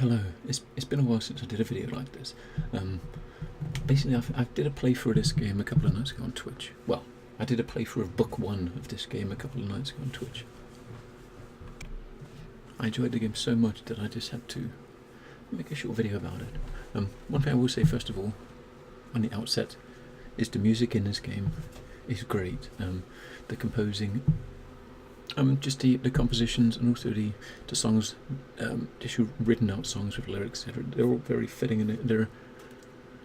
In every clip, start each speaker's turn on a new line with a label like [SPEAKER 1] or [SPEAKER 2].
[SPEAKER 1] Hello. It's been a while since I did a video like this. Basically, I did a playthrough of this game a couple of nights ago on Twitch. Well, I did a playthrough of book 1 of this game a couple of nights ago on Twitch. I enjoyed the game so much that I just had to make a short video about it. One thing I will say first of all, on the outset, is the music in this game is great. The composing, just the compositions, and also the songs, just written out songs with lyrics. They're all very fitting, and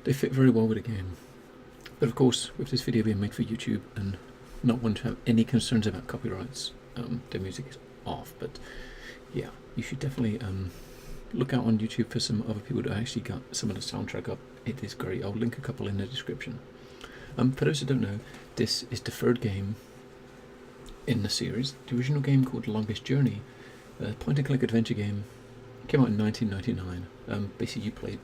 [SPEAKER 1] they fit very well with the game. But of course, with this video being made for YouTube and not one to have any concerns about copyrights, the music is off. But yeah, you should definitely look out on YouTube for some other people that actually got some of the soundtrack up. It is great. I'll link a couple in the description. For those who don't know, this is the third game in the series. The original game, called The Longest Journey, a point-and-click adventure game, came out in 1999. Basically,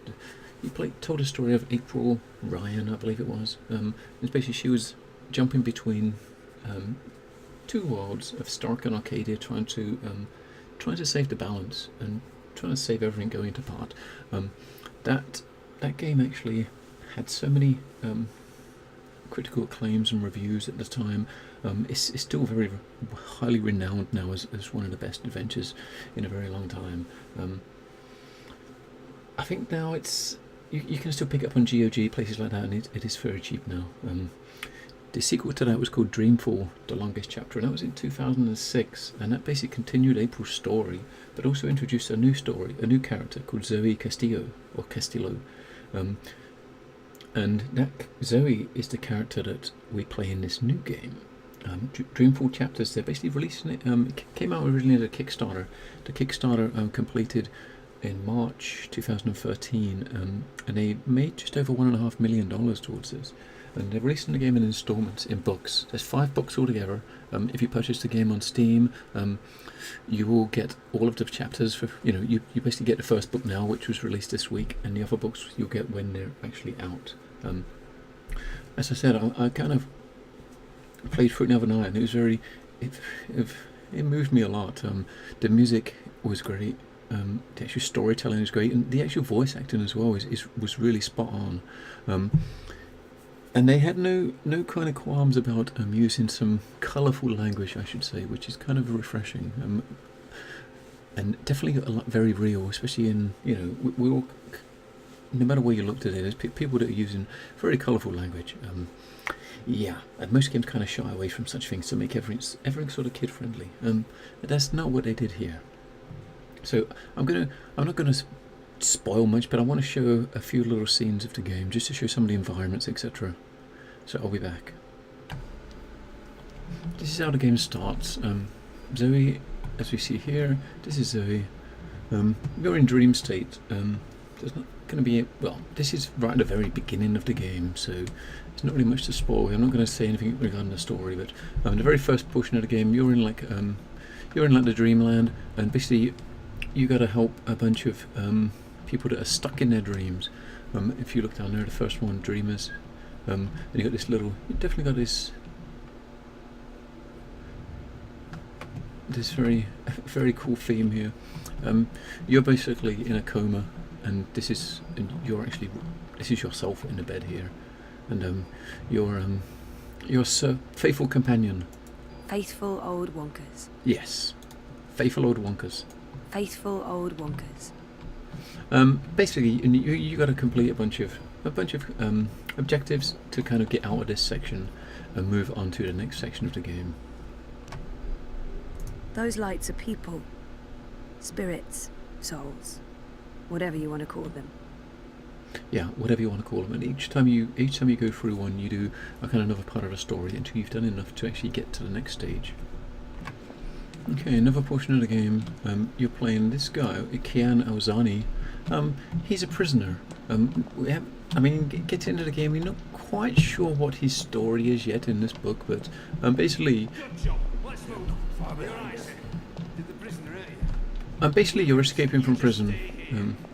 [SPEAKER 1] told a story of April Ryan, I believe it was. It's basically she was jumping between two worlds of Stark and Arcadia, trying to save the balance and trying to save everything going to pot. That game actually had so many critical acclaims and reviews at the time. It's still very highly renowned now as one of the best adventures in a very long time. I think now you can still pick it up on GOG, places like that, and it is very cheap now. The sequel to that was called Dreamfall, The Longest Chapter, and that was in 2006, and that basically continued April's story, but also introduced a new story, a new character called Zoe Castillo, or Castillo. And that Zoe is the character that we play in this new game. Dreamfall chapters, they're basically releasing it. It came out originally as a Kickstarter. The Kickstarter completed in March 2013, and they made just over $1.5 million towards this. And they're releasing the game in installments, in books. There's 5 books altogether. If you purchase the game on Steam, you will get all of the chapters for, you basically get the first book now, which was released this week, and the other books you'll get when they're actually out. As I said, I kind of played through it the other night, and it was it moved me a lot. The music was great. The actual storytelling is great, and the actual voice acting as well was really spot on. And they had no kind of qualms about using some colourful language, I should say, which is kind of refreshing. And definitely very real, especially in, we all, no matter where you looked at it, there's people that are using very colourful language. Yeah, and most games kind of shy away from such things to make everything sort of kid-friendly. But that's not what they did here. So I'm not gonna spoil much, but I want to show a few little scenes of the game, just to show some of the environments, etc. So I'll be back. This is how the game starts. Zoe, as we see here, this is Zoe. You're in dream state. There's not going to be this is right at the very beginning of the game, so there's not really much to spoil. I'm not going to say anything regarding the story, but the very first portion of the game, you're in like the dreamland, and basically you got to help a bunch of people that are stuck in their dreams. If you look down there, the first one, dreamers, and you got this you definitely got this very cool theme here. You're basically in a coma, and this is yourself in the bed here, and your faithful companion.
[SPEAKER 2] Faithful old wonkers.
[SPEAKER 1] Yes, faithful old wonkers.
[SPEAKER 2] Faithful old wonkers.
[SPEAKER 1] Basically, you got to complete a bunch of objectives to kind of get out of this section and move on to the next section of the game.
[SPEAKER 2] Those lights are people, spirits, souls, whatever you want to call them.
[SPEAKER 1] Yeah, whatever you want to call them. And each time you go through one, you do a kind of another part of the story until you've done enough to actually get to the next stage. Okay, another portion of the game. You're playing this guy, Kian Alzani. He's a prisoner. Get into the game. You're not quite sure what his story is yet in this book, but basically, you're escaping from prison.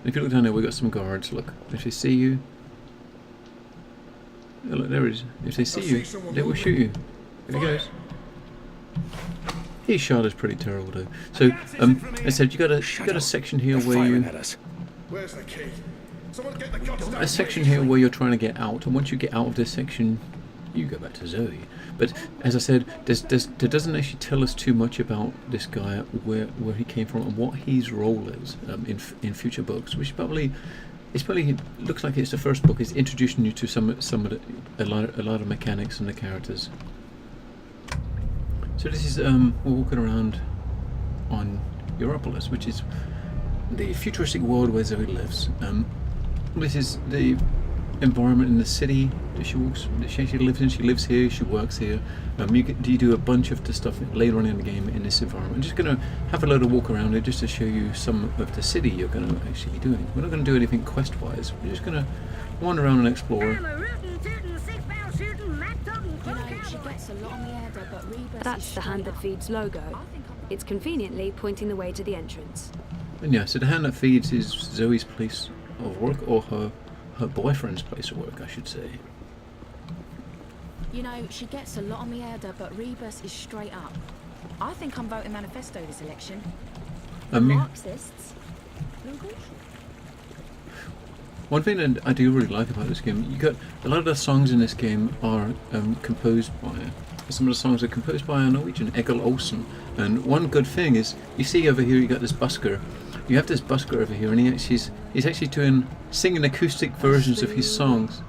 [SPEAKER 1] If you look down there, we've got some guards. Look, if they see you, look, there it is. If they see you, they will shoot you. There he goes. His shot is pretty terrible though. So, as I said, you got a section here where you
[SPEAKER 3] Where's the key? Someone get the goddamn
[SPEAKER 1] A section here where you're trying to get out, and once you get out of this section, you go back to Zoe. But as I said, there doesn't actually tell us too much about this guy, where he came from, and what his role is in future books. Which probably looks like it's the first book. It's introducing you to a lot of mechanics and the characters. So this is we're walking around on Europolis, which is the futuristic world where Zoe lives. This is the environment in the city that she actually lives in. She lives here, she works here. You do a bunch of the stuff later on in the game in this environment. I'm just going to have a little walk around it just to show you some of the city you're going to actually be doing. We're not going to do anything quest-wise. We're just going to wander around and explore.
[SPEAKER 2] That's the Hand That Feeds logo. It's conveniently pointing the way to the entrance.
[SPEAKER 1] And yeah, so the Hand That Feeds is Zoe's place of work, or her boyfriend's place of work, I should say.
[SPEAKER 4] You know, she gets a lot on me head, but Rebus is straight up. I think I'm voting manifesto this election.
[SPEAKER 2] Marxists?
[SPEAKER 1] One thing that I do really like about this game, you got a lot of the songs in this game are composed by. Some of the songs are composed by a Norwegian, Egil Olsen. And one good thing is, you see over here, you got this busker. You have this busker over here, and he's actually singing acoustic versions of his songs.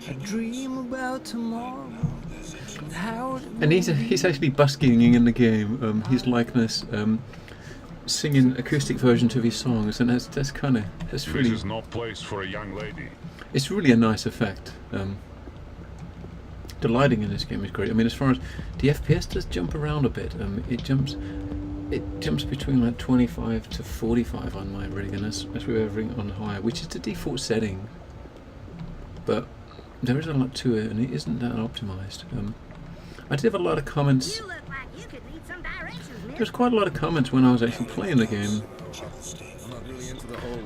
[SPEAKER 5] I dream about tomorrow.
[SPEAKER 1] And he's actually busking in the game. His likeness, singing acoustic versions of his songs, and that's really.
[SPEAKER 6] This is no place for a young lady.
[SPEAKER 1] It's really a nice effect. The lighting in this game is great. I mean, as far as the FPS does jump around a bit. It jumps between like 25 to 45 on my rig, and that's with everything on high, which is the default setting. But there is a lot to it, and it isn't that optimized. I did have a lot of comments. There's quite a lot of comments when I was actually playing the game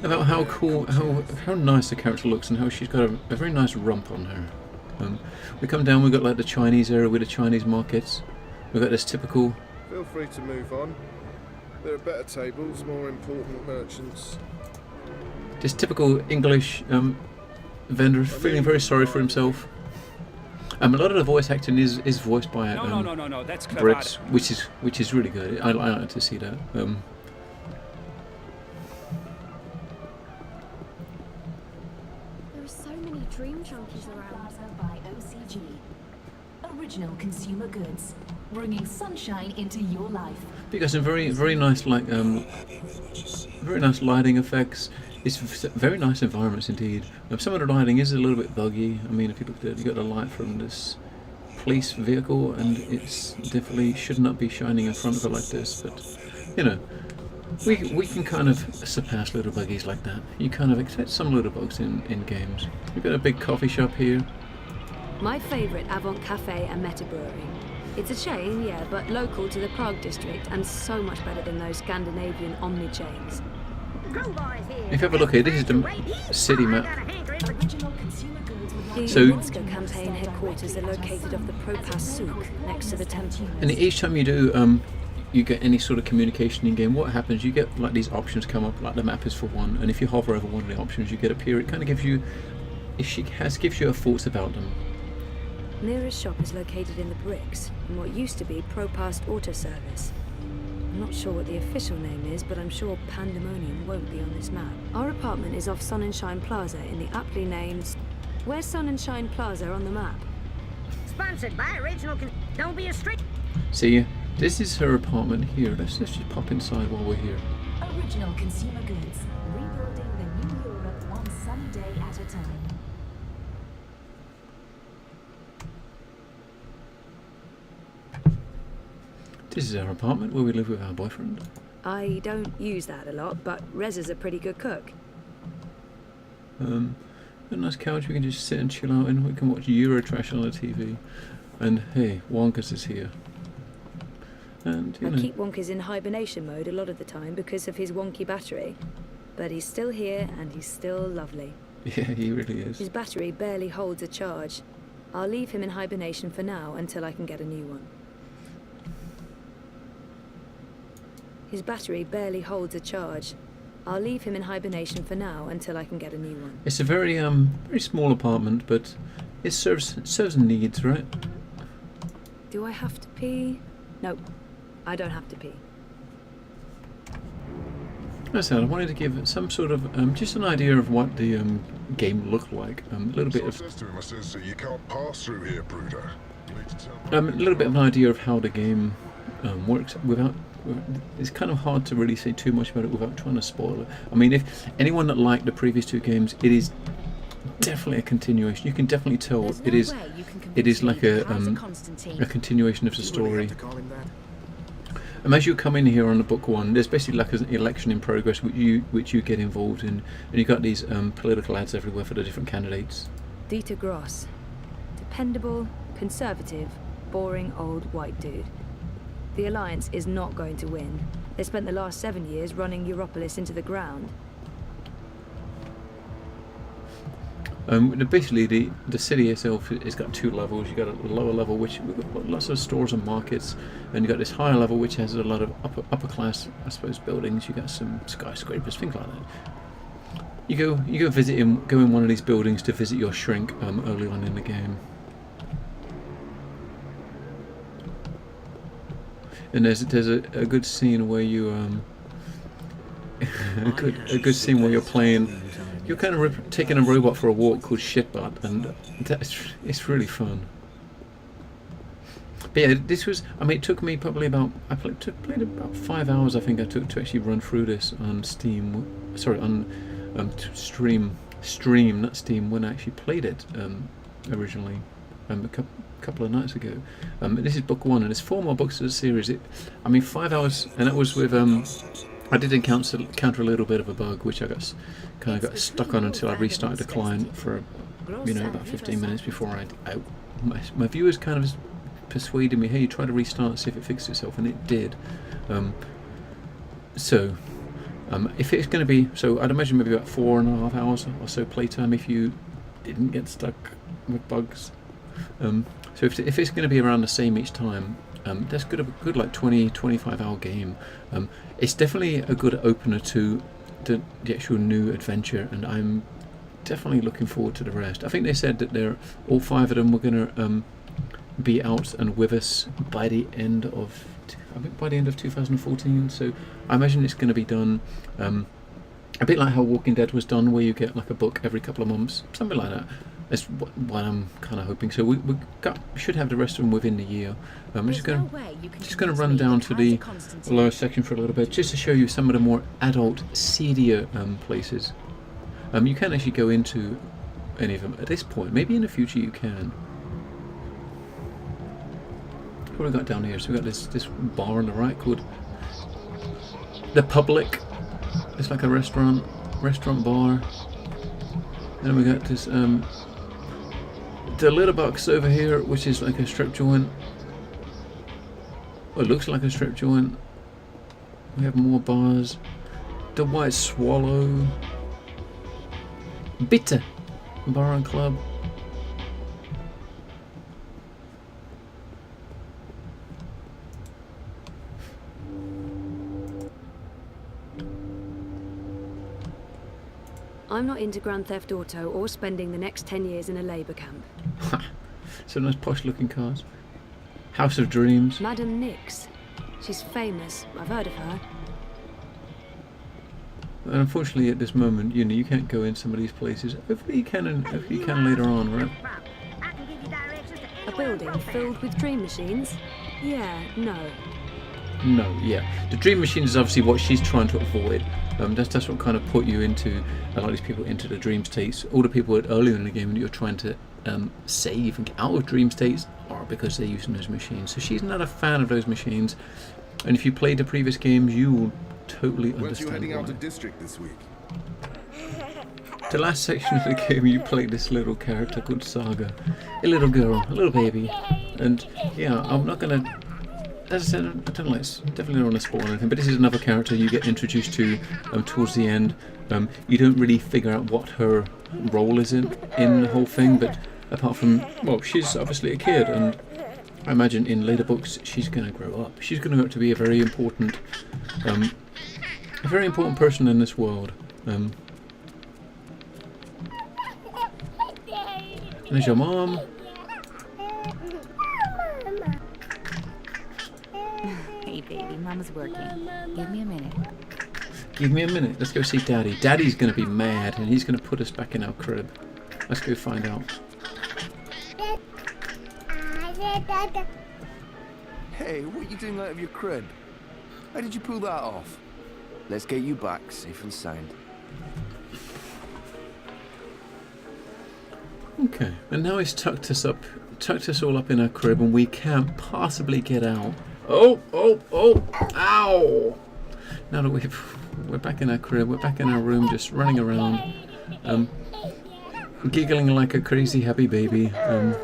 [SPEAKER 1] about how cool, how nice the character looks, and how she's got a very nice rump on her. We come down, we've got like the Chinese area with the Chinese markets. We've got this typical...
[SPEAKER 3] Feel free to move on. There are better tables, more important merchants.
[SPEAKER 1] This typical English vendor feeling very sorry for himself. A lot of the voice acting is voiced by
[SPEAKER 7] No, that's
[SPEAKER 1] Brits, which is really good. I like to see that.
[SPEAKER 8] There are so many dream junkies around.
[SPEAKER 9] By OCG. Original consumer goods, bringing sunshine into your life.
[SPEAKER 1] Because some very nice very nice lighting effects. It's very nice environments indeed. Some of the lighting is a little bit buggy. I mean, if you look at it, you got the light from this police vehicle, and it's definitely should not be shining in front of it like this. But you know, we can kind of surpass little buggies like that. You kind of expect some little bugs in games. We've got a big coffee shop here.
[SPEAKER 2] My favourite Avant Cafe and Meta Brewery. It's a chain, yeah, but local to the Prague district, and so much better than those Scandinavian omni chains.
[SPEAKER 1] If you have a look here, this is the city map.
[SPEAKER 2] The
[SPEAKER 1] So-
[SPEAKER 2] Minsker campaign headquarters are located off the Propas Souk, next to the temple.
[SPEAKER 1] And each time you do, you get any sort of communication in game, what happens, you get like these options come up, like the map is for one, and if you hover over one of the options you get up here, it kind of gives you, gives you a thoughts about them.
[SPEAKER 2] Nearest shop is located in the bricks, in what used to be Propast Auto Service. I'm not sure what the official name is, but I'm sure Pandemonium won't be on this map. Our apartment is off Sun and Shine Plaza in the aptly named... Where's Sun and Shine Plaza on the map?
[SPEAKER 10] Sponsored by Original Don't be a street.
[SPEAKER 1] See, this is her apartment here. Let's just pop inside while we're here.
[SPEAKER 9] Original consumer goods, rebuilding the new Europe one sunny day at a time.
[SPEAKER 1] This is our apartment where we live with our boyfriend.
[SPEAKER 2] I don't use that a lot, but Rez is a pretty good cook.
[SPEAKER 1] A nice couch we can just sit and chill out in. We can watch Eurotrash on the TV. And hey, Wonkus is here. And, you
[SPEAKER 2] I
[SPEAKER 1] know,
[SPEAKER 2] keep Wonkus in hibernation mode a lot of the time because of his wonky battery. But he's still here and he's still lovely.
[SPEAKER 1] yeah, he really is.
[SPEAKER 2] His battery barely holds a charge. I'll leave him in hibernation for now until I can get a new one. His battery barely holds a charge. I'll leave him in hibernation for now until I can get a new one.
[SPEAKER 1] It's a very very small apartment, but it serves needs, right?
[SPEAKER 2] Do I have to pee? No, I don't have to pee.
[SPEAKER 1] As I said, I wanted to give some sort of just an idea of what the game looked like. A little bit of
[SPEAKER 6] Says to him, I says, you can't pass through here, Brooder. You need to tell me.
[SPEAKER 1] a little bit of an idea of how the game works without. It's kind of hard to really say too much about it without trying to spoil it. I mean, if anyone that liked the previous two games, it is definitely a continuation. You can definitely tell
[SPEAKER 4] There's no
[SPEAKER 1] it is.
[SPEAKER 4] way you can
[SPEAKER 1] It is
[SPEAKER 4] convince
[SPEAKER 1] like
[SPEAKER 4] me.
[SPEAKER 1] a
[SPEAKER 4] How's it, Constantine?
[SPEAKER 1] continuation of the
[SPEAKER 3] Do you really
[SPEAKER 1] story.
[SPEAKER 3] have to call him that?
[SPEAKER 1] As you come in here on the book one, there's basically like an election in progress which you get involved in, and you've got these political ads everywhere for the different candidates.
[SPEAKER 2] Dieter Gross. Dependable, conservative, boring old white dude. The Alliance is not going to win. They spent the last 7 years running Europolis into the ground.
[SPEAKER 1] Basically, the city itself has got two levels. You've got a lower level, which we've got lots of stores and markets, and you've got this higher level, which has a lot of upper class, I suppose, buildings. You've got some skyscrapers, things like that. You go visit him, go in one of these buildings to visit your shrink early on in the game. And there's a good scene where you a good scene where you're playing. You're kind of taking a robot for a walk called Shitbot, and it's really fun. But yeah, this was. I mean, it took me probably about. Played about 5 hours. I think I took to actually run through this on Steam. Sorry, on stream, not Steam. When I actually played it originally, a couple of nights ago. This is book one, and there's 4 more books of the series. I mean, 5 hours, and that was with. I did encounter a little bit of a bug, which I kind of got stuck on until I restarted the client for, about 15 minutes before my viewers kind of persuaded me, hey, try to restart and see if it fixed itself, and it did. If it's going to be, so I'd imagine maybe about 4.5 hours or so playtime if you didn't get stuck with bugs. So if it's going to be around the same each time, that's a good like 20-25 hour game. It's definitely a good opener to the actual new adventure, and I'm definitely looking forward to the rest. I think they said that all 5 of them were going to be out and with us by the end of 2014. So I imagine it's going to be done a bit like how Walking Dead was done, where you get like a book every couple of months, something like that. That's what I'm kind of hoping. So we should have the rest of them within the year. I'm just going to run down to the lower section for a little bit, just to show you some of the more adult, seedier places. You can't actually go into any of them at this point. Maybe in the future you can. What have we got down here? So we got this bar on the right called The Public. It's like a restaurant bar. And then we got this the little box over here, which is like a strip joint. Well, it looks like a strip joint. We have more bars. The White Swallow. Bitter Bar and Club.
[SPEAKER 2] I'm not into Grand Theft Auto or spending the next 10 years in a labour camp.
[SPEAKER 1] Some nice posh looking cars. House of Dreams.
[SPEAKER 2] Madame Nix. She's famous. I've heard of her.
[SPEAKER 1] And unfortunately at this moment, you can't go in some of these places. Hopefully you can later on, right?
[SPEAKER 10] I can give you directions to
[SPEAKER 2] A
[SPEAKER 10] anywhere
[SPEAKER 2] building
[SPEAKER 10] in Brooklyn.
[SPEAKER 2] filled with dream machines? Yeah, no.
[SPEAKER 1] No, yeah. The dream machine is obviously what she's trying to avoid. That's what kind of put you into, a lot of these people into the dream states. All the people earlier in the game that you're trying to save and get out of dream states are because they're using those machines. So she's not a fan of those machines. And if you played the previous games, you will totally
[SPEAKER 3] Weren't you
[SPEAKER 1] understand
[SPEAKER 3] heading out
[SPEAKER 1] why.
[SPEAKER 3] to District this week?
[SPEAKER 1] The last section of the game, you played this little character called Saga. A little girl, a little baby. And yeah, I'm not going to... As I said, I definitely don't want to spoil anything, but this is another character you get introduced to towards the end. You don't really figure out what her role is in the whole thing, but apart from, well, she's obviously a kid, and I imagine in later books she's going to grow up. She's going to grow up to be a very important person in this world. There's your mom.
[SPEAKER 4] Hey, baby, Mama's working. Give me a minute.
[SPEAKER 1] Give me a minute. Let's go see Daddy. Daddy's going to be mad, and he's going to put us back in our crib. Let's go find out.
[SPEAKER 5] Hey, what are you doing out of your crib? How did you pull that off? Let's get you back, safe and sound.
[SPEAKER 1] Okay, and now he's tucked us all up in our crib, and we can't possibly get out. Oh, ow! Now that we're back in our crib, we're back in our room, just running around, giggling like a crazy happy baby.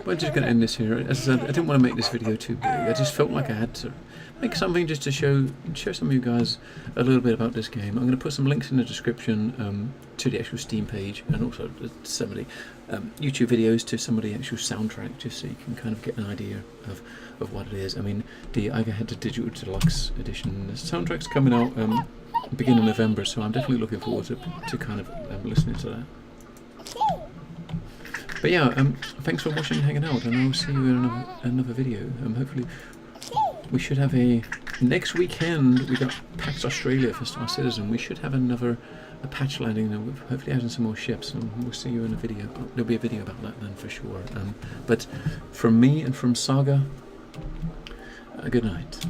[SPEAKER 1] We're just going to end this here. As I said, I didn't want to make this video too big. I just felt like I had to make something just to show some of you guys a little bit about this game. I'm going to put some links in the description to the actual Steam page, and also some of the YouTube videos to some of the actual soundtrack, just so you can kind of get an idea of what it is. I mean, I had the Digital Deluxe Edition. The soundtrack's coming out beginning of November, so I'm definitely looking forward to kind of listening to that. But yeah, thanks for watching and hanging out, and I'll see you in another video. Hopefully we should have next weekend. We got PAX Australia for Star Citizen. We should have a patch landing, and hopefully adding some more ships, and we'll see you in a video. There'll be a video about that then for sure. But from me and from Saga, good night.